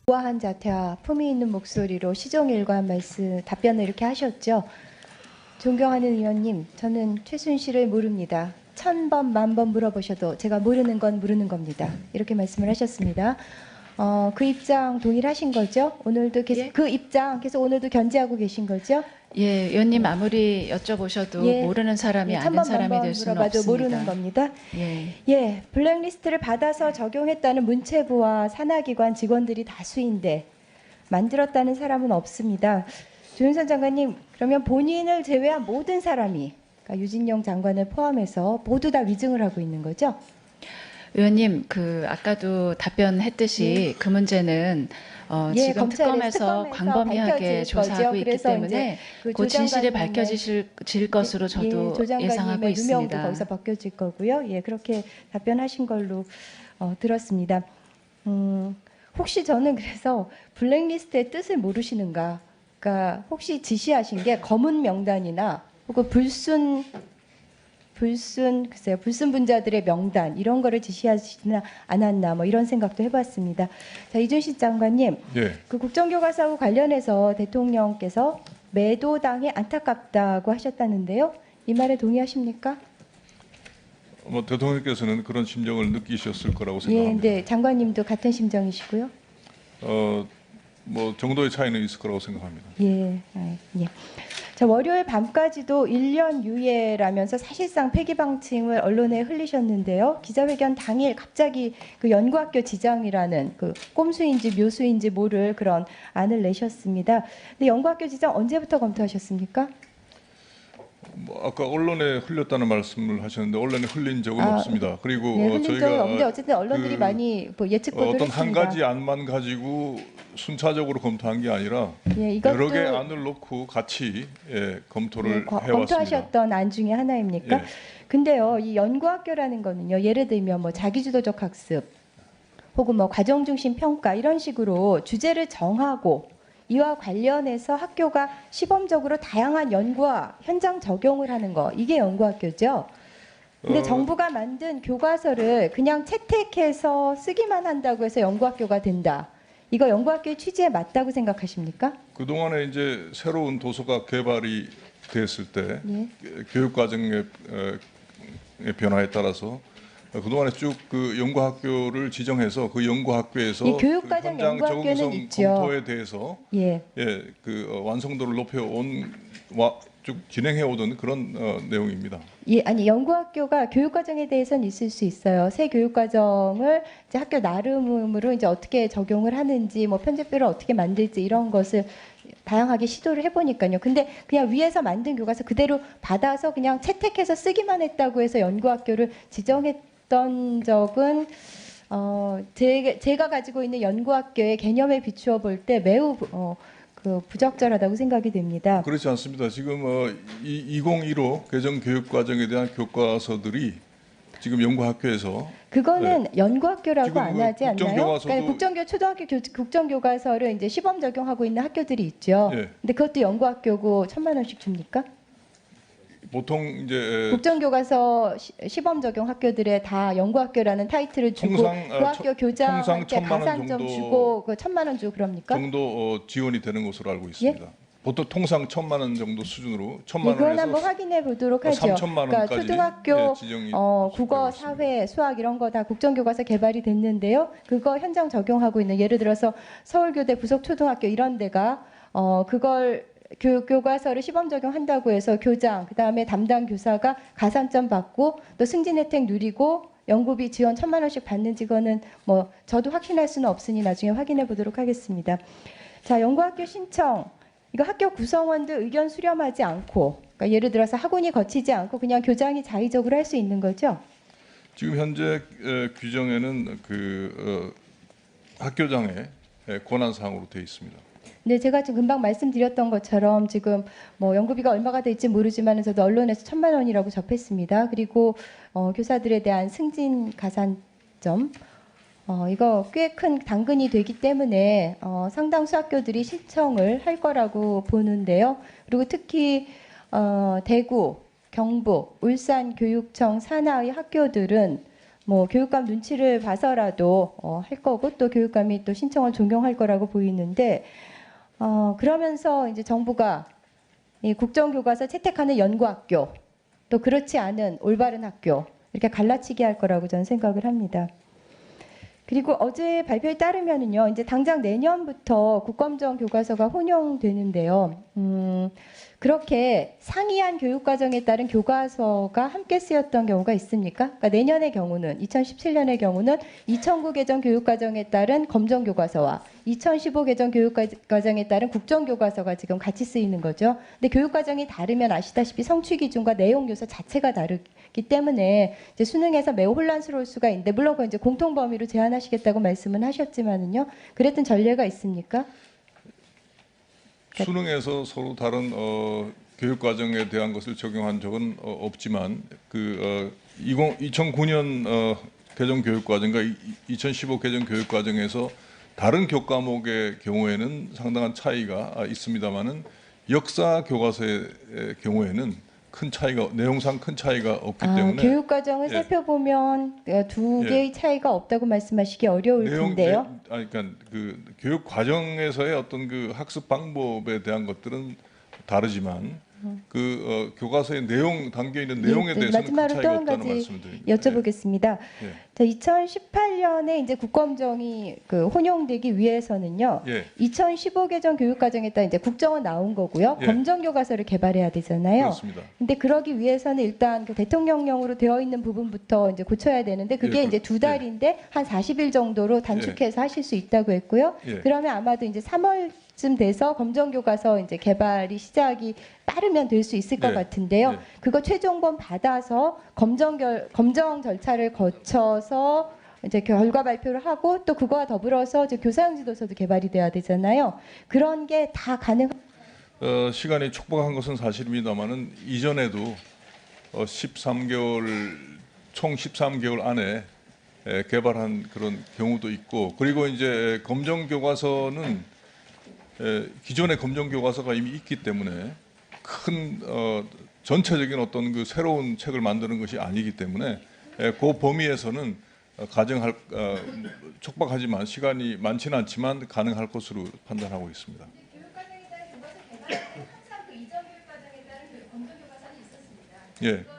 우아한 자태와 품위 있는 목소리로 시종일관 말씀 답변을 이렇게 하셨죠. 존경하는 의원님, 저는 최순실을 모릅니다. 1000번, 10,000번 물어보셔도 제가 모르는 건 모르는 겁니다. 이렇게 말씀을 하셨습니다. 그 입장 동일하신 거죠? 오늘도 계속 예? 그 입장 계속 오늘도 견지하고 계신 거죠? 예, 의원님 아무리 여쭤보셔도 예. 모르는 사람이 예, 아는 1000번, 사람이 10,000번 될 수는 물어봐도 없습니다. 모르는 겁니다. 예. 예, 블랙리스트를 받아서 적용했다는 문체부와 산하기관 직원들이 다수인데 만들었다는 사람은 없습니다. 조윤선 장관님, 그러면 본인을 제외한 모든 사람이, 그러니까 유진용 장관을 포함해서 모두 다 위증을 하고 있는 거죠? 의원님, 아까도 답변했듯이 그 문제는 예, 지금 검찰의 특검에서 특검에서 광범위하게 밝혀질 조사하고 거죠. 있기 그래서 때문에 이제 그 진실이 장관님의- 밝혀질 것으로 저도 조 예상하고 장관님의 누명도 있습니다. 거기서 벗겨질 거고요. 예, 그렇게 답변하신 걸로 들었습니다. 혹시 저는 그래서 블랙리스트의 뜻을 모르시는가? 그러니까 혹시 지시하신 게 검은 명단이나 혹은 글쎄요, 불순 분자들의 명단 이런 거를 지시하시나 않았나 뭐 이런 생각도 해봤습니다. 자, 이준식 장관님, 예. 그 국정교과서하고 관련해서 대통령께서 매도당이 안타깝다고 하셨다는데요. 이 말에 동의하십니까? 대통령께서는 그런 심정을 느끼셨을 거라고 예, 생각합니다. 네, 장관님도 같은 심정이시고요. 정도의 차이는 있을 거라고 생각합니다. 예, 예. 자, 월요일 밤까지도 1년 유예라면서 사실상 폐기 방침을 언론에 흘리셨는데요. 기자회견 당일 갑자기 그 연구학교 지정이라는 그 꼼수인지 묘수인지 모를 그런 안을 내셨습니다. 근데 연구학교 지정 언제부터 검토하셨습니까? 아까 언론에 흘렸다는 말씀을 하셨는데 언론에 흘린 적은 아, 없습니다. 그리고 네, 흘린 적은 저희가 없는데 어쨌든 언론들이 그 많이 뭐 예측 보도를 어떤 했습니다. 한 가지 안만 가지고 순차적으로 검토한 게 아니라 예, 이것도 여러 개 안을 놓고 같이 검토를 네, 해왔습니다. 검토하셨던 안 중에 하나입니까? 예. 근데요, 이 연구학교라는 거는요, 예를 들면 뭐 자기주도적 학습 혹은 뭐 과정 중심 평가 이런 식으로 주제를 정하고 이와 관련해서 학교가 시범적으로 다양한 연구와 현장 적용을 하는 거, 이게 연구학교죠. 근데 정부가 만든 교과서를 그냥 채택해서 쓰기만 한다고 해서 연구학교가 된다. 이거 연구학교의 취지에 맞다고 생각하십니까? 그동안에 이제 새로운 도서가 개발이 됐을 때 예. 교육 과정의 변화에 따라서 그동안에 쭉 그 연구학교를 지정해서 그 연구학교에서 이 교육과정 현장 연구학교는 적응성 있죠. 검토에 대해서 예. 완성도를 높여온 쭉 진행해 오던 그런 내용입니다. 예, 아니 연구학교가 교육과정에 대해서는 있을 수 있어요. 새 교육과정을 이제 학교 나름으로 이제 어떻게 적용을 하는지, 뭐 편집표를 어떻게 만들지 이런 것을 다양하게 시도를 해보니까요. 근데 그냥 위에서 만든 교과서 그대로 받아서 그냥 채택해서 쓰기만 했다고 해서 연구학교를 지정했던 적은 제가 가지고 있는 연구학교의 개념에 비추어 볼 때 매우 부적절하다고 생각이 됩니다. 그렇지 않습니다. 지금 2015 개정 교육 과정에 대한 교과서들이 지금 연구학교에서 그거는 연구학교라고 지금 안 하지 않나요? 국정교과서도- 그러니까 국정교 초등학교 국정교과서를 이제 시범 적용하고 있는 학교들이 있죠. 예. 근데 그것도 연구학교고 1,000만 원씩 줍니까? 보통 이제 국정교과서 시범 적용 학교들에 다 연구학교라는 타이틀을 주고 통상, 그 학교 교장한테 1,000만 원 가산점 정도- 주고 그 1,000만 원 주고 그럽니까? 정도 지원이 되는 것으로 알고 있습니다. 보통 통상 1,000만 원 정도 수준으로 1,000만 예, 그건 원에서 한번 확인해 보도록 하죠. 3,000만 그러니까 원까지 초등학교 지정이 국어, 되고 있습니다. 사회, 수학 이런 거 다 국정교과서 개발이 됐는데요. 그거 현장 적용하고 있는 예를 들어서 서울교대 부속초등학교 이런 데가 그걸 교과서를 시범 적용한다고 해서 교장 그다음에 담당 교사가 가산점 받고 또 승진 혜택 누리고 연구비 지원 1,000만 원씩 받는지 그거는 뭐 저도 확신할 수는 없으니 나중에 확인해 보도록 하겠습니다. 자, 연구학교 신청 이거 학교 구성원들 의견 수렴하지 않고, 그러니까 예를 들어서 학원이 거치지 않고 그냥 교장이 자의적으로 할 수 있는 거죠? 지금 현재 규정에는 학교장의 권한 사항으로 되어 있습니다. 네, 제가 지금 금방 말씀드렸던 것처럼 지금 뭐 연구비가 얼마가 될지 모르지만 저도 언론에서 1,000만 원이라고 접했습니다. 그리고 교사들에 대한 승진 가산점 이거 꽤 큰 당근이 되기 때문에 상당수 학교들이 신청을 할 거라고 보는데요. 그리고 특히 대구, 경북, 울산 교육청 산하의 학교들은 뭐 교육감 눈치를 봐서라도 할 거고 또 교육감이 또 신청을 존경할 거라고 보이는데 그러면서 이제 정부가 이 국정교과서 채택하는 연구학교 또 그렇지 않은 올바른 학교 이렇게 갈라치기 할 거라고 저는 생각을 합니다. 그리고 어제 발표에 따르면은요, 이제 당장 내년부터 국검정 교과서가 혼용되는데요. 그렇게 상이한 교육과정에 따른 교과서가 함께 쓰였던 경우가 있습니까? 그러니까 내년의 경우는 2017년의 경우는 2009 개정 교육과정에 따른 검정교과서와 2015 개정 교육과정에 따른 국정교과서가 지금 같이 쓰이는 거죠. 근데 교육과정이 다르면 아시다시피 성취 기준과 내용 요소 자체가 다르기 때문에 이제 수능에서 매우 혼란스러울 수가 있는데 물론 그건 이제 공통 범위로 제한하시겠다고 말씀은 하셨지만은요. 그랬던 전례가 있습니까? 수능에서 서로 다른 교육 과정에 대한 것을 적용한 적은 없지만 2009년 개정 교육 과정과 2015 개정 교육 과정에서 다른 교과목의 경우에는 상당한 차이가 있습니다만은 역사 교과서의 경우에는 큰 차이가 내용상 큰 차이가 없기 때문에 교육 과정을 예. 살펴보면 두 예. 개의 차이가 없다고 말씀하시기 어려울 텐데요. 그러니까 그 교육 과정에서의 어떤 그 학습 방법에 대한 것들은 다르지만 교과서의 내용 담겨 있는 내용에 네, 대해서는 큰 마지막으로 또 차이가 한 없다는 가지 말씀을 드립니다. 여쭤보겠습니다. 예. 자, 2018년에 이제 국검정이 혼용되기 위해서는요. 예. 2015 개정 교육과정에 따라 이제 국정은 나온 거고요. 예. 검정 교과서를 개발해야 되잖아요. 그렇습니다. 근데 그러기 위해서는 일단 그 대통령령으로 되어 있는 부분부터 이제 고쳐야 되는데 그게 예, 이제 두 달인데 한 40일 정도로 단축해서 하실 수 있다고 했고요. 예. 그러면 아마도 이제 3월쯤 돼서 검정 교과서 이제 개발이 시작이 빠르면 될 수 있을 것 예. 같은데요. 예. 그거 최종본 받아서 검정 절차를 거쳐서 이제 결과 발표를 하고 또 그거와 더불어서 이제 교사용 지도서도 개발이 돼야 되잖아요. 그런 게 다 가능. 시간이 촉박한 것은 사실입니다만은 이전에도 13개월 총 13개월 안에 개발한 그런 경우도 있고 그리고 이제 검정 교과서는 기존의 검정 교과서가 이미 있기 때문에 큰 전체적인 어떤 그 새로운 책을 만드는 것이 아니기 때문에 그 범위에서는 촉박하지만 시간이 많지는 않지만 가능할 것으로 판단하고 있습니다. 교육과정에 따른 교과서 개발은 항상 그 이전 교육과정에 따른 검정 교과서는 있었습니다. 예.